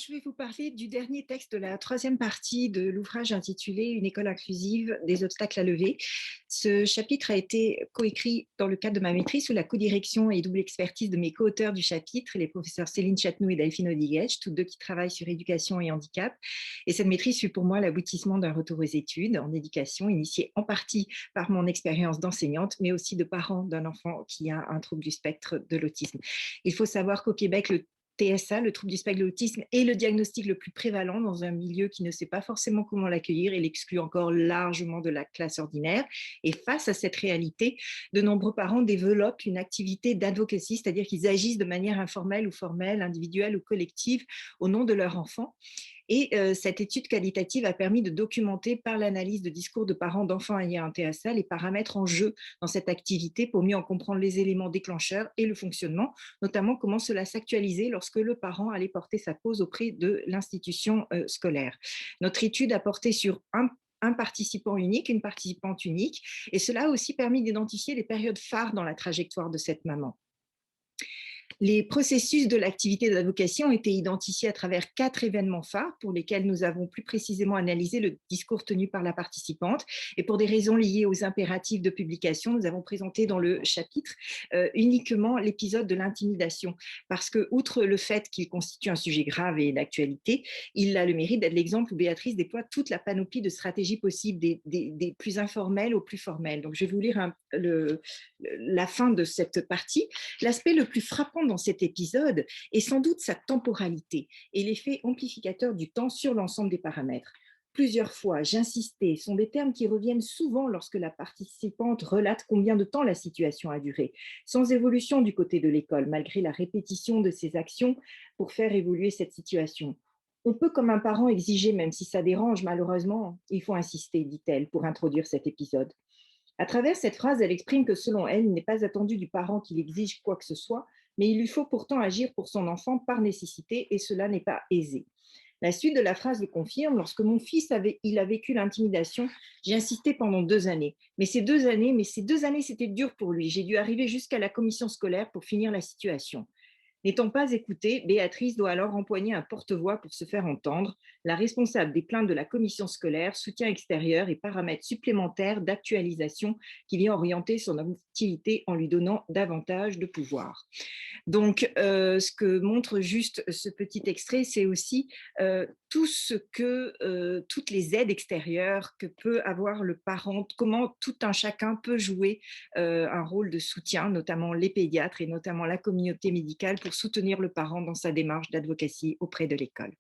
je vais vous parler du dernier texte de la troisième partie de l'ouvrage intitulé Une école inclusive, des obstacles à lever. Ce chapitre a été coécrit dans le cadre de ma maîtrise sous la codirection et double expertise de mes co-auteurs du chapitre, les professeurs Céline Chatnou et Delphine Odiguech, toutes deux qui travaillent sur éducation et handicap. Et cette maîtrise fut pour moi l'aboutissement d'un retour aux études en éducation, initié en partie par mon expérience d'enseignante, mais aussi de parents d'un enfant qui a un trouble du spectre de l'autisme. Il faut savoir qu'au Québec, le TSA, le trouble du spectre de l'autisme, est le diagnostic le plus prévalent dans un milieu qui ne sait pas forcément comment l'accueillir et l'exclut encore largement de la classe ordinaire. Et face à cette réalité, de nombreux parents développent une activité d'advocacy, c'est-à-dire qu'ils agissent de manière informelle ou formelle, individuelle ou collective au nom de leur enfant. Et cette étude qualitative a permis de documenter par l'analyse de discours de parents d'enfants ayant un TSA les paramètres en jeu dans cette activité pour mieux en comprendre les éléments déclencheurs et le fonctionnement, notamment comment cela s'actualisait lorsque le parent allait porter sa cause auprès de l'institution scolaire. Notre étude a porté sur un participant unique, une participante unique, et cela a aussi permis d'identifier les périodes phares dans la trajectoire de cette maman. Les processus de l'activité d'advocacy ont été identifiés à travers 4 événements phares pour lesquels nous avons plus précisément analysé le discours tenu par la participante. Et pour des raisons liées aux impératifs de publication, nous avons présenté dans le chapitre uniquement l'épisode de l'intimidation. Parce que, outre le fait qu'il constitue un sujet grave et d'actualité, il a le mérite d'être l'exemple où Béatrice déploie toute la panoplie de stratégies possibles, des plus informelles aux plus formelles. Donc, je vais vous lire la fin de cette partie. L'aspect le plus frappant dans cet épisode est sans doute sa temporalité et l'effet amplificateur du temps sur l'ensemble des paramètres. Plusieurs fois, j'insistais, sont des termes qui reviennent souvent lorsque la participante relate combien de temps la situation a duré, sans évolution du côté de l'école, malgré la répétition de ses actions pour faire évoluer cette situation. On peut, comme un parent, exiger, même si ça dérange, malheureusement, il faut insister, dit-elle, pour introduire cet épisode. À travers cette phrase, elle exprime que selon elle, il n'est pas attendu du parent qu'il exige quoi que ce soit, mais il lui faut pourtant agir pour son enfant par nécessité et cela n'est pas aisé. La suite de la phrase le confirme. Lorsque mon fils a vécu l'intimidation, j'ai insisté pendant 2 années. Mais ces 2 années, c'était dur pour lui. J'ai dû arriver jusqu'à la commission scolaire pour finir la situation. N'étant pas écoutée, Béatrice doit alors empoigner un porte-voix pour se faire entendre. La responsable des plaintes de la commission scolaire, soutien extérieur et paramètres supplémentaires d'actualisation qui vient orienter son activité en lui donnant davantage de pouvoir. Donc, ce que montre juste ce petit extrait, c'est aussi toutes les aides extérieures que peut avoir le parent, comment tout un chacun peut jouer un rôle de soutien, notamment les pédiatres et notamment la communauté médicale pour soutenir le parent dans sa démarche d'advocacy auprès de l'école.